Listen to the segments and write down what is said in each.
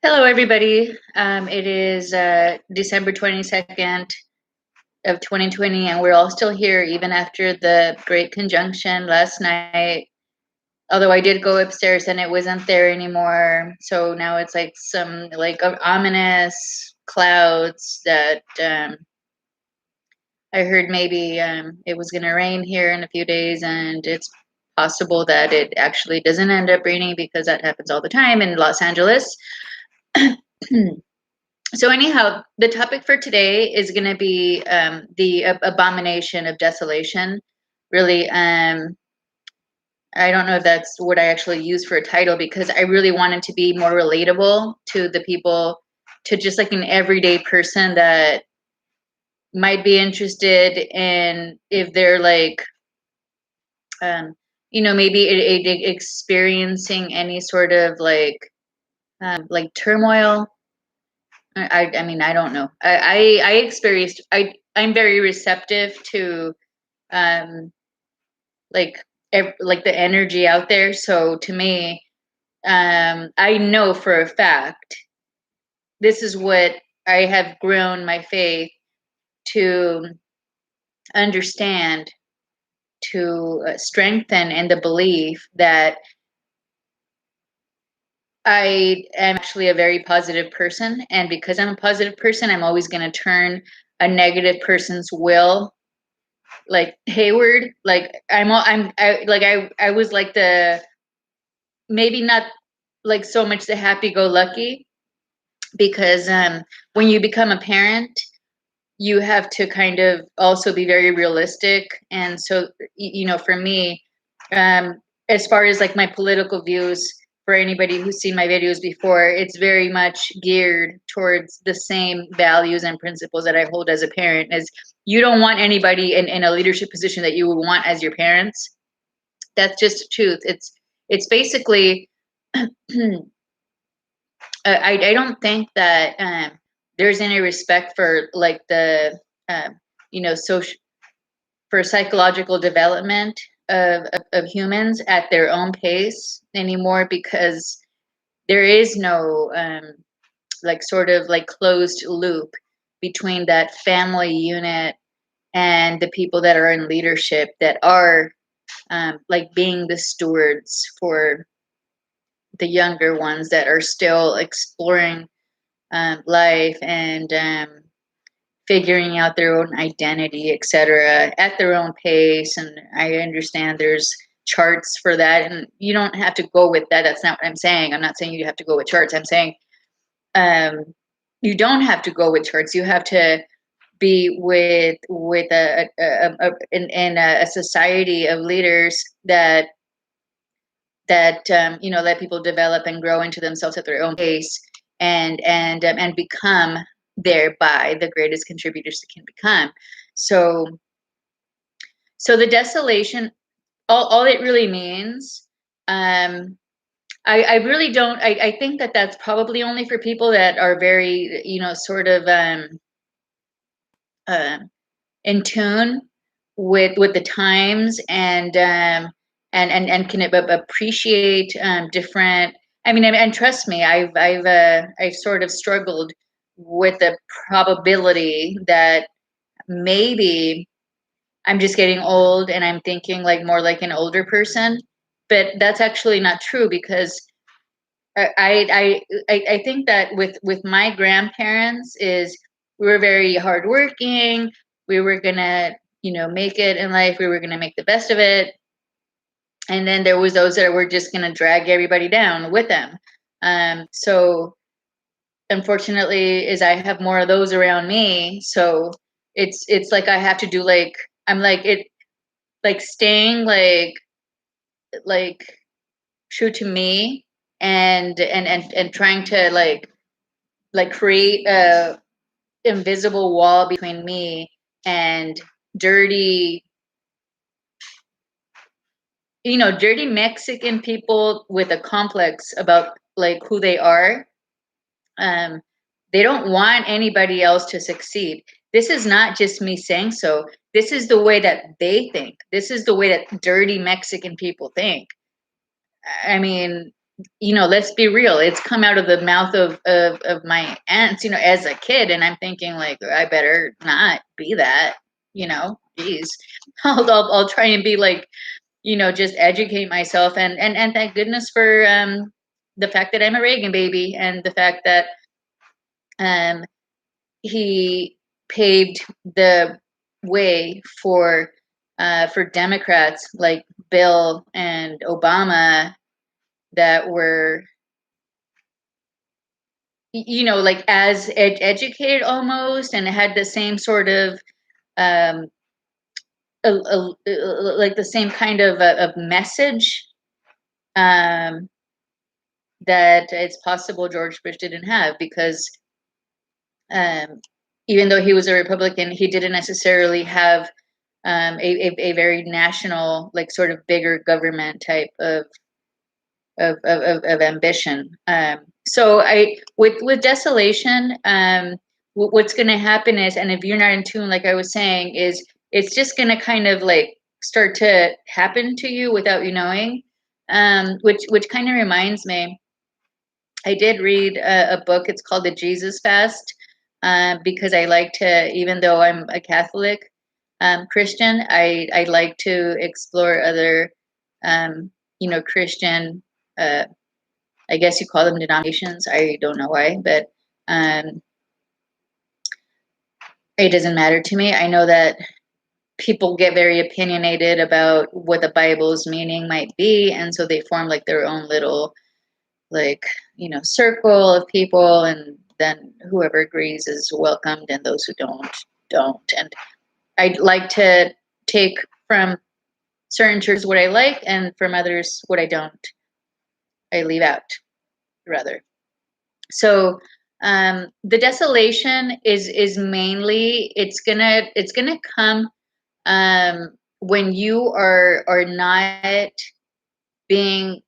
Hello, everybody. It is December 22nd of 2020, and we're all still here even after the Great Conjunction last night. Although I did go upstairs and it wasn't there anymore. So now it's like some ominous clouds that I heard maybe it was going to rain here in a few days, and it's possible that it actually doesn't end up raining because that happens all the time in Los Angeles. So anyhow, the topic for today is going to be the abomination of desolation. Really, I don't know if that's what I actually use for a title because I really wanted to be more relatable to the people, to just like an everyday person that might be interested in if they're um, maybe experiencing any sort of like turmoil. I mean, I don't know. I experienced. I'm very receptive to um like like the energy out there. So to me, I know for a fact this is what I have grown my faith to understand, to strengthen in the belief that I am actually a very positive person, and because I'm a positive person, I'm always going to turn a negative person's will like Hayward. Like I was like the, maybe not like so much the happy-go-lucky, because when you become a parent, you have to kind of also be very realistic. And so for me, um as far as like my political views, for anybody who's seen my videos before, it's very much geared towards the same values and principles that I hold as a parent. As you don't want anybody in a leadership position that you would want as your parents. That's just the truth. It's basically I don't think that there's any respect for like the social, for psychological development of humans at their own pace anymore, because there is no like sort of like closed loop between that family unit and the people that are in leadership that are like being the stewards for the younger ones that are still exploring life and figuring out their own identity, etc., at their own pace. And I understand there's charts for that, and you don't have to go with that. That's not what I'm saying. I'm not saying you have to go with charts. I'm saying you don't have to go with charts. You have to be with in a society of leaders that let people develop and grow into themselves at their own pace, and become thereby the greatest contributors they can become. So the desolation, all it really means, I really don't, I think that that's probably only for people that are very sort of uh, in tune with the times, and can appreciate different. I mean, and trust me, I've sort of struggled with the probability that maybe I'm just getting old and I'm thinking like more like an older person, but that's actually not true, because I think that with my grandparents is we were very hardworking. We were gonna make it in life. We were gonna make the best of it. And then there was those that were just gonna drag everybody down with them. So unfortunately, is I have more of those around me. So it's like I have to do like, I'm like it, like staying like true to me, and trying to like create a invisible wall between me and dirty dirty Mexican people with a complex about like who they are. um they don't want anybody else to succeed. This is not just me saying so. This is the way that they think. This is the way that dirty Mexican people think. I mean, let's be real. It's come out of the mouth of my aunts, as a kid. And I'm thinking like, I better not be that, geez, I'll try and be like, just educate myself. And thank goodness for, the fact that I'm a Reagan baby, and the fact that, um, he paved the way for Democrats like Bill and Obama that were, like as educated almost, and had the same sort of, um, like the same kind of message, um, that it's possible George Bush didn't have, because, um, even though he was a Republican, he didn't necessarily have, a very national, like sort of bigger government type of ambition. So I with Desolation, what's going to happen is, and if you're not in tune, like I was saying, is it's just going to kind of like start to happen to you without you knowing. Which kind of reminds me, I did read a book. It's called The Jesus Fast, because I like to, even though I'm a Catholic, Christian, I like to explore other, um, Christian. Uh, I guess you call them denominations. I don't know why, but, um, it doesn't matter to me. I know that people get very opinionated about what the Bible's meaning might be, and so they form like their own little, like, circle of people, and then whoever agrees is welcomed, and those who don't. And I'd like to take from certain churches what I like, and from others what I don't. I leave out, rather. So, the desolation is mainly, it's gonna come, when you are not being,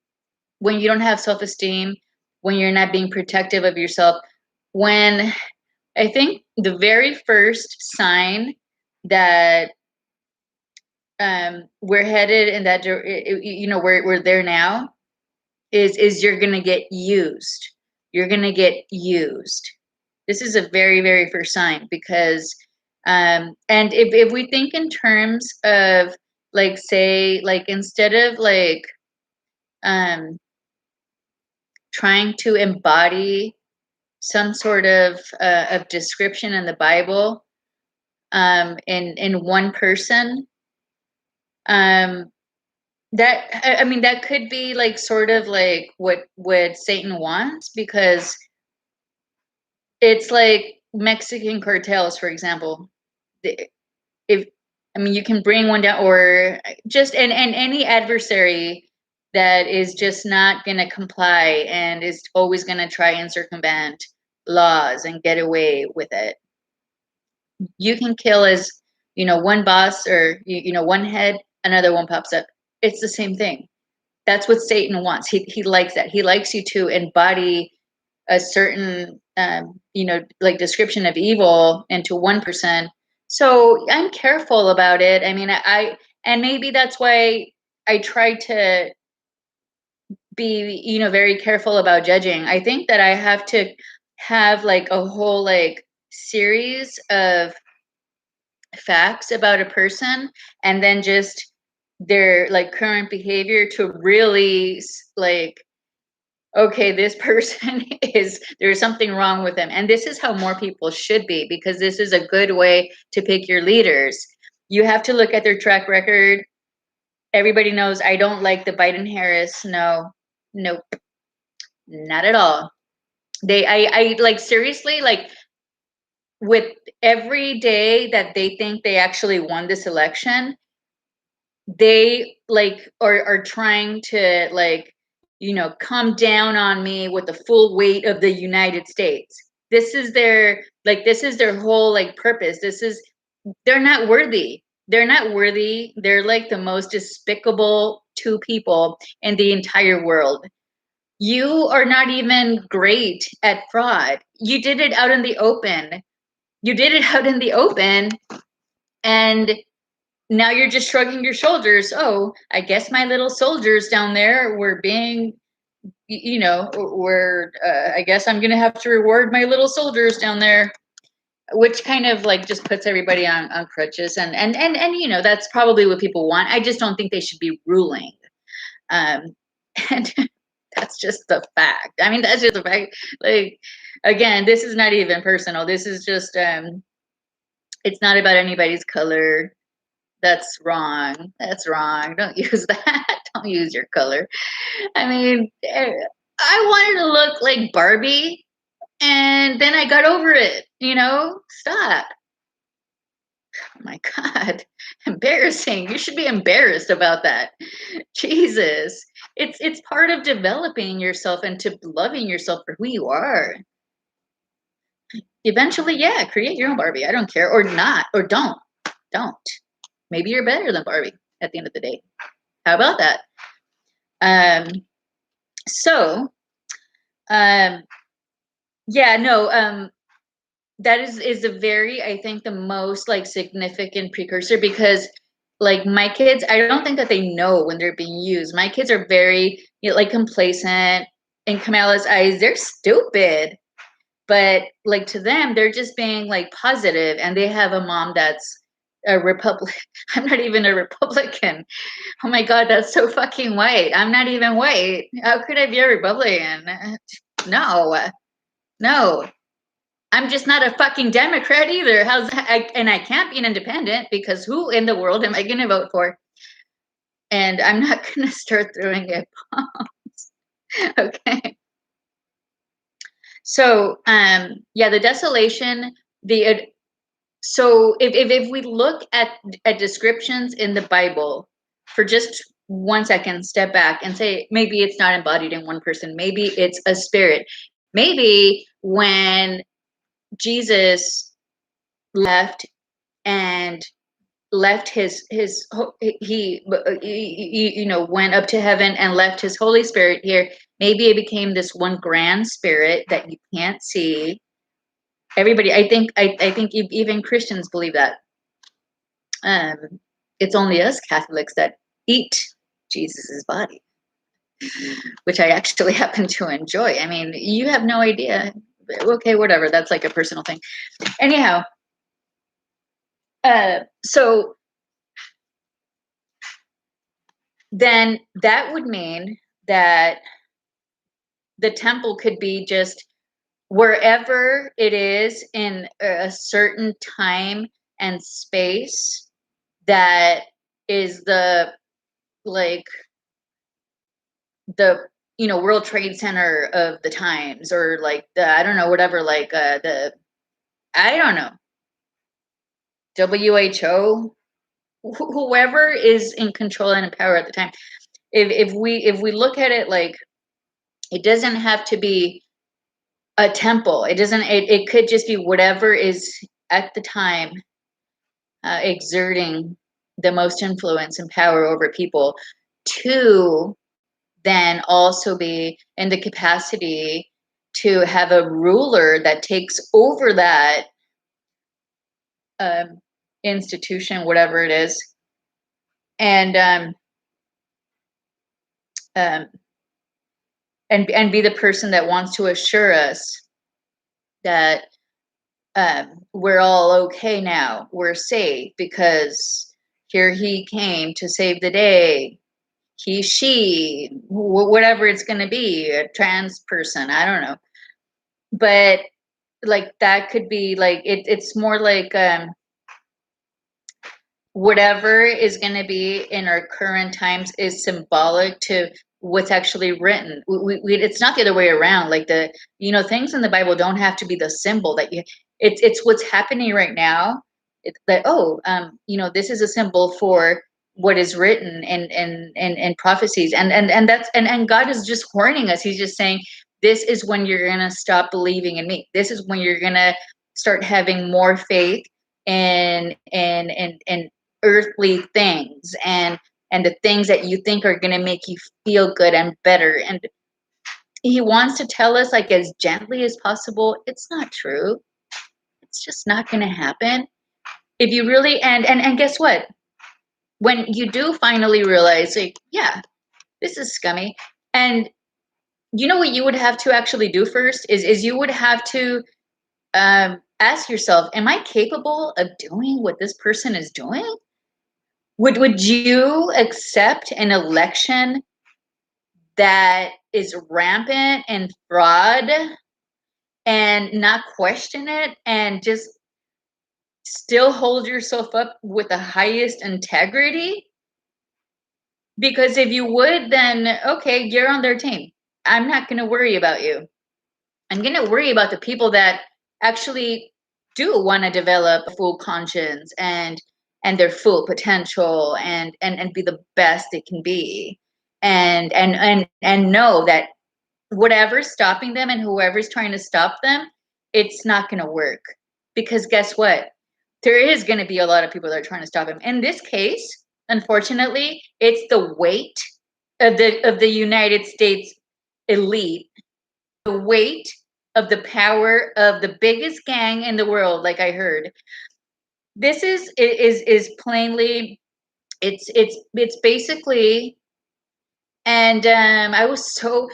when you don't have self-esteem, when you're not being protective of yourself. When I think the very first sign that, we're headed in that we're there now, is you're gonna get used. You're gonna get used. This is a very, very first sign, because, and if we think in terms of, like, say, like, instead of like, um trying to embody some sort of description in the Bible, in one person, um that, I mean, that could be like sort of like what Satan wants, because it's like Mexican cartels, for example. The- If, I mean, you can bring one down, or just, and any adversary that is just not going to comply, and is always going to try and circumvent laws and get away with it. You can kill as, one boss, or one head, another one pops up. It's the same thing. That's what Satan wants. He likes that. He likes you to embody a certain, like, description of evil into one person. So I'm careful about it. I mean, and maybe that's why I try to be, very careful about judging. I think that I have to have like a whole, like, series of facts about a person, and then just their, like, current behavior, to really like, okay, this person is, there's something wrong with them. And this is how more people should be, because this is a good way to pick your leaders. You have to look at their track record. Everybody knows I don't like the Biden Harris. No, nope, not at all. I like, seriously, like, with every day that they think they actually won this election, they, like, are trying to, like, come down on me with the full weight of the United States. This is their, like, this is their whole, like, purpose. They're not worthy. They're not worthy. They're like the most despicable two people in the entire world. You are not even great at fraud. You did it out in the open. You did it out in the open, and now you're just shrugging your shoulders. Oh, I guess my little soldiers down there were being you know, where I guess I'm gonna have to reward my little soldiers down there, which kind of like just puts everybody on crutches, and you know, that's probably what people want. I just don't think they should be ruling. um and that's just the fact. I mean, that's just the fact. Like, again, this is not even personal. This is just it's not about anybody's color. That's wrong. That's wrong. Don't use that. Don't use your color. I mean, I wanted to look like Barbie, and then I got over it. You know, stop. Oh my God, embarrassing. You should be embarrassed about that. Jesus, it's part of developing yourself and to loving yourself for who you are. Eventually, yeah, create your own Barbie. I don't care, or not, or don't. Maybe you're better than Barbie at the end of the day. How about that? Um, so, um, yeah, no, that is a very, I think, the most like significant precursor, because like my kids, I don't think that they know when they're being used. My kids are very, you know, like complacent. In Kamala's eyes, they're stupid, but like to them, they're just being like positive, and they have a mom that's a Republican. I'm not even a Republican. Oh my God, that's so fucking white. I'm not even white. How could I be a Republican? No, no. I'm just not a fucking Democrat either. And I can't be an independent, because who in the world am I going to vote for? And I'm not going to start throwing at bombs. Okay. So, yeah, the desolation, so if we look at descriptions in the Bible for just 1 second, step back and say, maybe it's not embodied in one person. Maybe it's a spirit. Maybe when Jesus left and left he you know, went up to heaven and left his Holy Spirit here, maybe it became this one grand spirit that you can't see. Everybody, I think even Christians believe that. um it's only us Catholics that eat Jesus's body, which I actually happen to enjoy. I mean, you have no idea. Okay, whatever, that's like a personal thing. Anyhow, so then that would mean that the temple could be just wherever it is in a certain time and space that is the, like, the, you know, World Trade Center of the times, or like the, I don't know, whatever, like the, I don't know, WHO, whoever is in control and in power at the time. If we look at it, like, it doesn't have to be a temple. It doesn't, it could just be whatever is at the time exerting the most influence and power over people, to then also be in the capacity to have a ruler that takes over that um, institution, whatever it is, and um, and be the person that wants to assure us that we're all okay now, we're safe, because here he came to save the day. He, she, whatever it's going to be, a trans person, I don't know. But like that could be like, it's more like whatever is going to be in our current times is symbolic to what's actually written. It's not the other way around. Like, the, you know, things in the Bible don't have to be the symbol that you, it's what's happening right now. It's that, oh, you know, this is a symbol for what is written in prophecies, and that's, and God is just warning us. He's just saying, this is when you're going to stop believing in me. This is when you're going to start having more faith in earthly things, and the things that you think are going to make you feel good and better. And he wants to tell us, like, as gently as possible, it's not true. It's just not going to happen. If you really, and guess what, when you do finally realize, like, yeah, this is scummy, and you know what you would have to actually do first is you would have to ask yourself, am I capable of doing what this person is doing? Would you accept an election that is rampant and fraud and not question it and just still hold yourself up with the highest integrity? Because if you would, then okay, you're on their team. I'm not going to worry about you. I'm going to worry about the people that actually do want to develop a full conscience and their full potential and be the best it can be, and know that whatever's stopping them and whoever's trying to stop them, it's not going to work. Because guess what? There is going to be a lot of people that are trying to stop him. In this case, unfortunately, it's the weight of the United States elite, the weight of the power of the biggest gang in the world, like I heard. This is plainly, it's basically, and I was so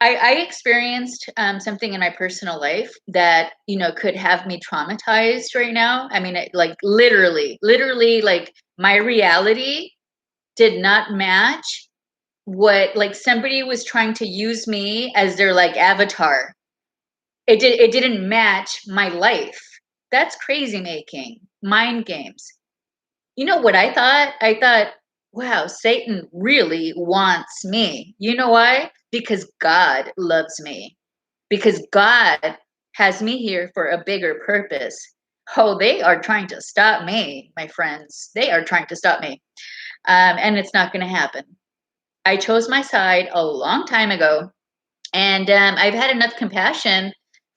I experienced something in my personal life that, you know, could have me traumatized right now. I mean, like literally, like my reality did not match what, like, somebody was trying to use me as their like avatar. It didn't match my life. That's crazy making, mind games. You know what I thought? I thought, wow, Satan really wants me. You know why? Because God loves me. Because God has me here for a bigger purpose. Oh, they are trying to stop me, my friends. They are trying to stop me. And it's not going to happen. I chose my side a long time ago. And I've had enough compassion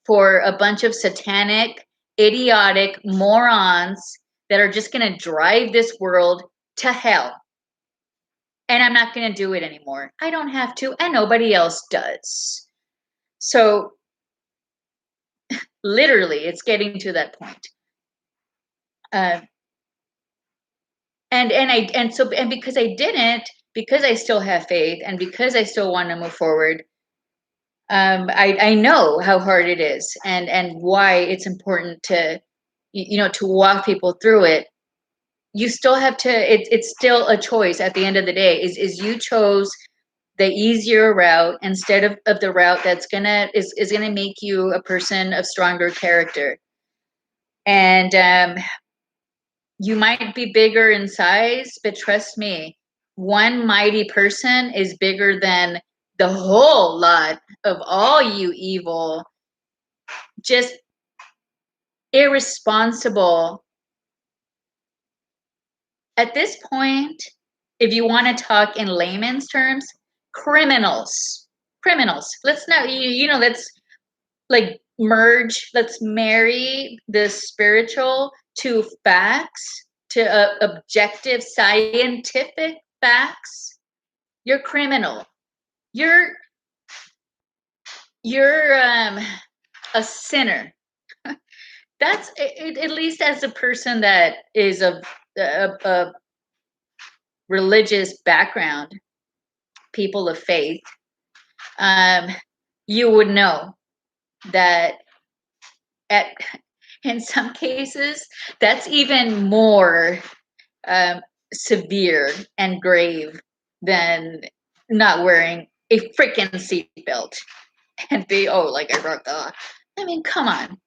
for a bunch of satanic, idiotic morons that are just going to drive this world to hell. And I'm not going to do it anymore. I don't have to, and nobody else does. So literally, it's getting to that point. Uh, and because I didn't, because I still have faith, and because I still want to move forward, I know how hard it is, and why it's important to, you know, to walk people through it. You still have to. It's still a choice at the end of the day. Is you chose the easier route instead of the route that's is gonna make you a person of stronger character. And you might be bigger in size, but trust me, one mighty person is bigger than the whole lot of all you evil, just irresponsible. At this point, if you want to talk in layman's terms, criminals. Criminals. Let's not, you know, let's like merge, let's marry the spiritual to facts, to objective scientific facts. You're criminal. You're you're a sinner. That's it, at least as a person that is of a religious background, people of faith, um, you would know that at in some cases that's even more um, severe and grave than not wearing a freaking seatbelt and be, oh, like I broke the law. I mean, come on.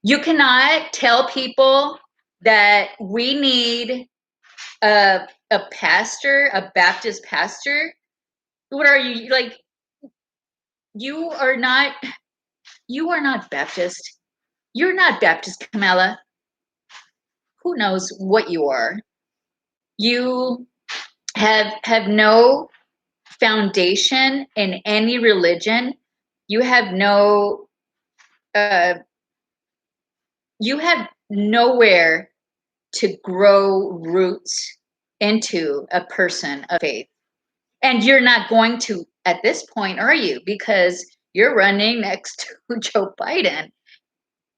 You cannot tell people that we need a pastor, a Baptist pastor. What are you, like? You are not. You are not Baptist. You're not Baptist, Kamala. Who knows what you are? You have no foundation in any religion. You have no. You have nowhere to grow roots into a person of faith. And you're not going to at this point, are you? Because you're running next to Joe Biden,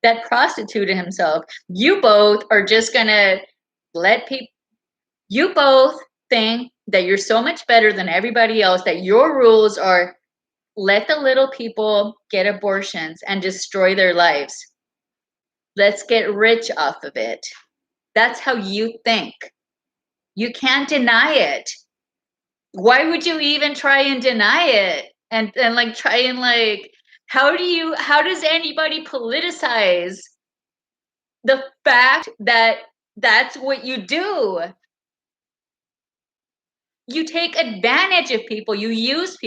that prostituted himself. You both are just going to let people, you both think that you're so much better than everybody else, that your rules are let the little people get abortions and destroy their lives. Let's get rich off of it. That's how you think. You can't deny it. Why would you even try and deny it? And like try and like, how does anybody politicize the fact that that's what you do? You take advantage of people, you use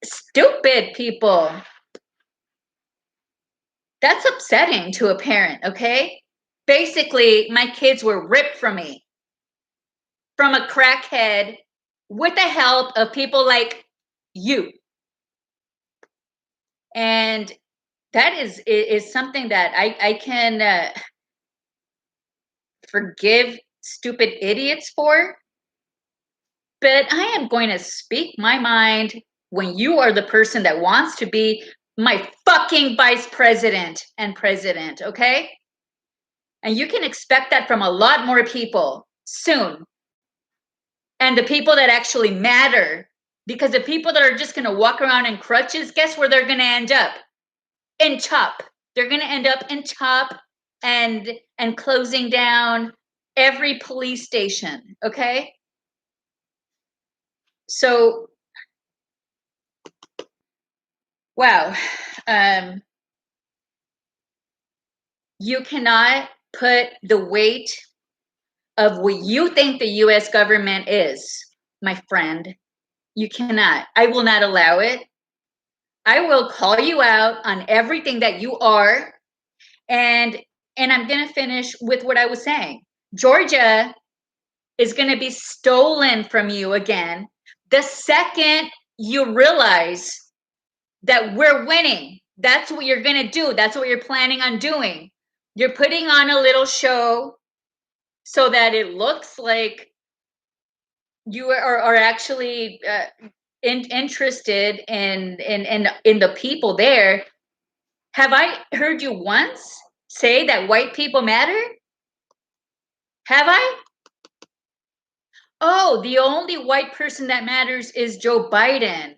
stupid people. That's upsetting to a parent, okay? Basically, my kids were ripped from me, from a crackhead, with the help of people like you. And that is something that I can forgive stupid idiots for, but I am going to speak my mind when you are the person that wants to be my fucking vice president and president, okay? And you can expect that from a lot more people soon. And the people that actually matter, because the people that are just going to walk around in crutches, guess where they're going to end up? In CHOP. They're going to end up in CHOP and closing down every police station, okay? So, wow. You cannot put the weight of what you think the US government is, my friend. You cannot. I will not allow it. I will call you out on everything that you are. And I'm going to finish with what I was saying. Georgia is going to be stolen from you again the second you realize that we're winning. That's what you're going to do. That's what you're planning on doing. You're putting on a little show so that it looks like you are actually interested in the people there. Have I heard you once say that white people matter? Have I? Oh, the only white person that matters is Joe Biden.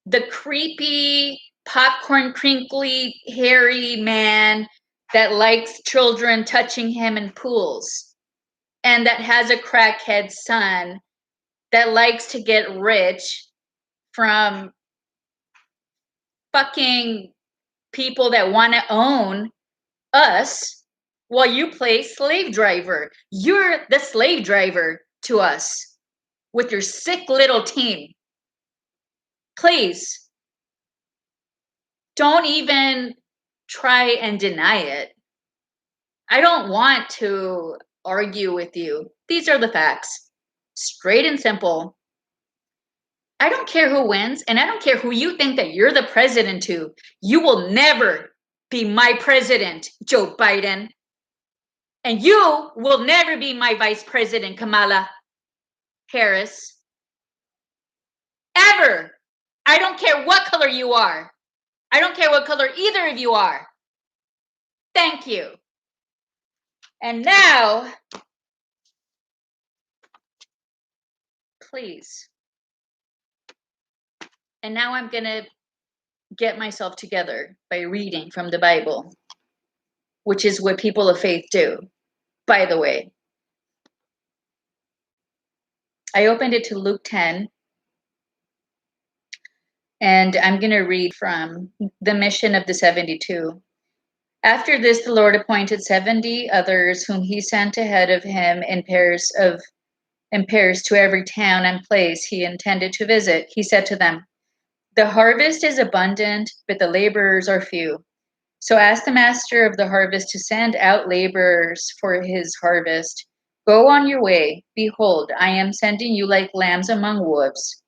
The creepy, popcorn crinkly, hairy man that likes children touching him in pools and that has a crackhead son that likes to get rich from fucking people that want to own us while you play slave driver. You're the slave driver to us with your sick little team. Please don't even try and deny it. I don't want to argue with you. These are the facts, straight and simple. I don't care who wins, and I don't care who you think that you're the president to. You will never be my president, Joe Biden. And you will never be my vice president, Kamala Harris. Ever. I don't care what color you are. I don't care what color either of you are. Thank you. And now, please. And now I'm going to get myself together by reading from the Bible, which is what people of faith do, by the way. I opened it to Luke 10, and I'm going to read from the mission of the 72. After this, the Lord appointed 70 others whom he sent ahead of him in pairs to every town and place he intended to visit. He said to them, "The harvest is abundant, but the laborers are few. So ask the master of the harvest to send out laborers for his harvest. Go on your way. Behold, I am sending you like lambs among wolves.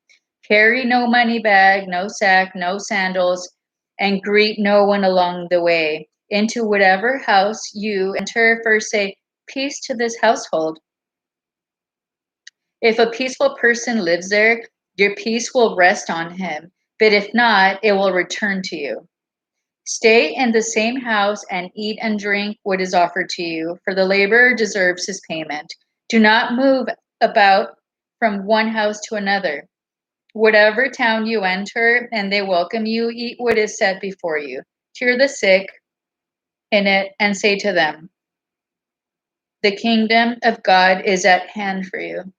Carry no money bag, no sack, no sandals, and greet no one along the way. Into whatever house you enter, first say, 'Peace to this household.' If a peaceful person lives there, your peace will rest on him. But if not, it will return to you. Stay in the same house and eat and drink what is offered to you, for the laborer deserves his payment. Do not move about from one house to another. Whatever town you enter and they welcome you, eat what is set before you. Cure the sick in it and say to them, the kingdom of God is at hand for you.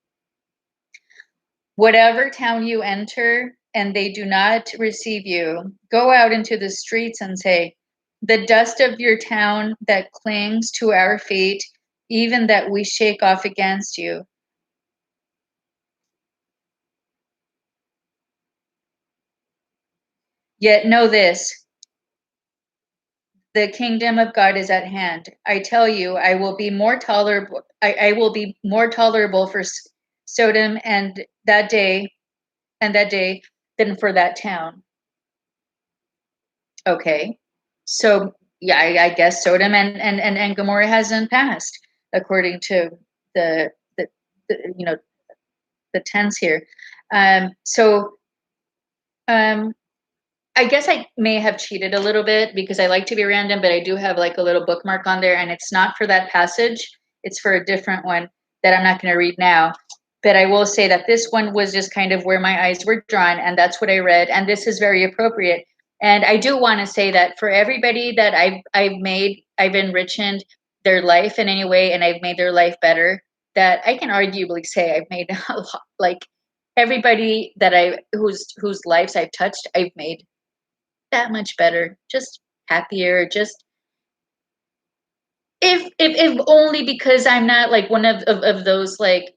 Whatever town you enter and they do not receive you, go out into the streets and say, the dust of your town that clings to our feet, even that we shake off against you. Yet know this, the kingdom of God is at hand. I tell you, I will be more tolerable. I will be more tolerable for Sodom and that day than for that town. Okay, so yeah, I guess Sodom and Gomorrah hasn't passed according to the the, the the tense here. So I guess I may have cheated a little bit because I like to be random, but I do have like a little bookmark on there, and it's not for that passage. It's for a different one that I'm not going to read now. But I will say that this one was just kind of where my eyes were drawn, and that's what I read. And this is very appropriate. And I do want to say that for everybody that I've enriched their life in any way, and I've made their life better. That I can arguably say I've made a lot, like everybody that whose lives I've touched, I've made that much better, just happier, just if only because I'm not like one of those like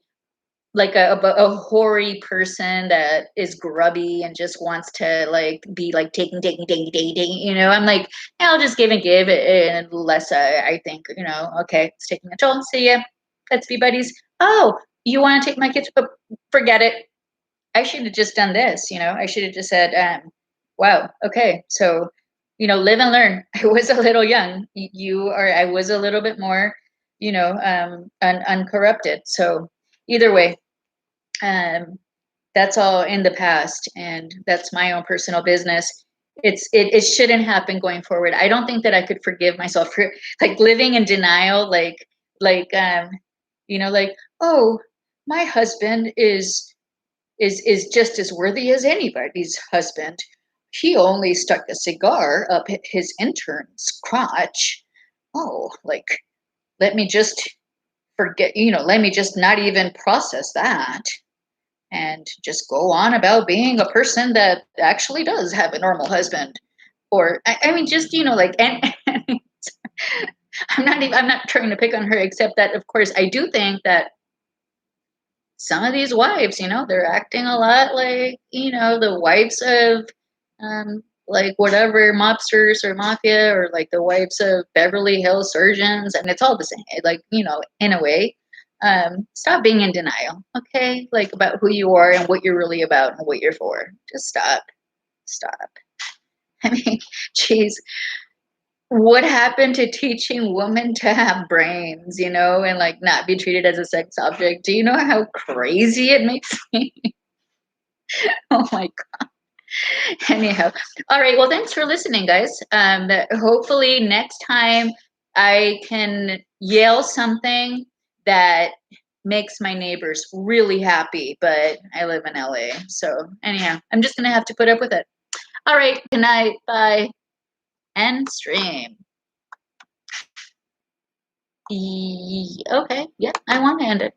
a hoary person that is grubby and just wants to like be like taking. I'm like, I'll just give and give and less I think, okay, it's taking a toll. See ya. Let's be buddies. Oh, you want to take my kids? Oh, forget it. I should have just done this, I should have just said, wow, okay, so, live and learn. I was a little young. I was a little bit more, uncorrupted. So either way, um, that's all in the past, and that's my own personal business. It shouldn't happen going forward. I don't think that I could forgive myself for like living in denial, like, oh, my husband is just as worthy as anybody's husband. He only stuck a cigar up his intern's crotch. Oh, like, let me just let me just not even process that and just go on about being a person that actually does have a normal husband. Or, I mean, just, and I'm not trying to pick on her, except that, of course, I do think that some of these wives, they're acting a lot like, the wives of like whatever mobsters or mafia, or like the wives of Beverly Hills surgeons, and it's all the same. Like, in a way. Stop being in denial, okay? Like about who you are and what you're really about and what you're for. Just stop. Stop. I mean, geez, what happened to teaching women to have brains, and like not be treated as a sex object? Do you know how crazy it makes me? Oh my God. Anyhow, all right. Well, thanks for listening, guys. Hopefully next time I can yell something that makes my neighbors really happy, but I live in LA. So anyhow, I'm just gonna have to put up with it. All right, good night. Bye. End stream. Okay, yeah, I want to end it.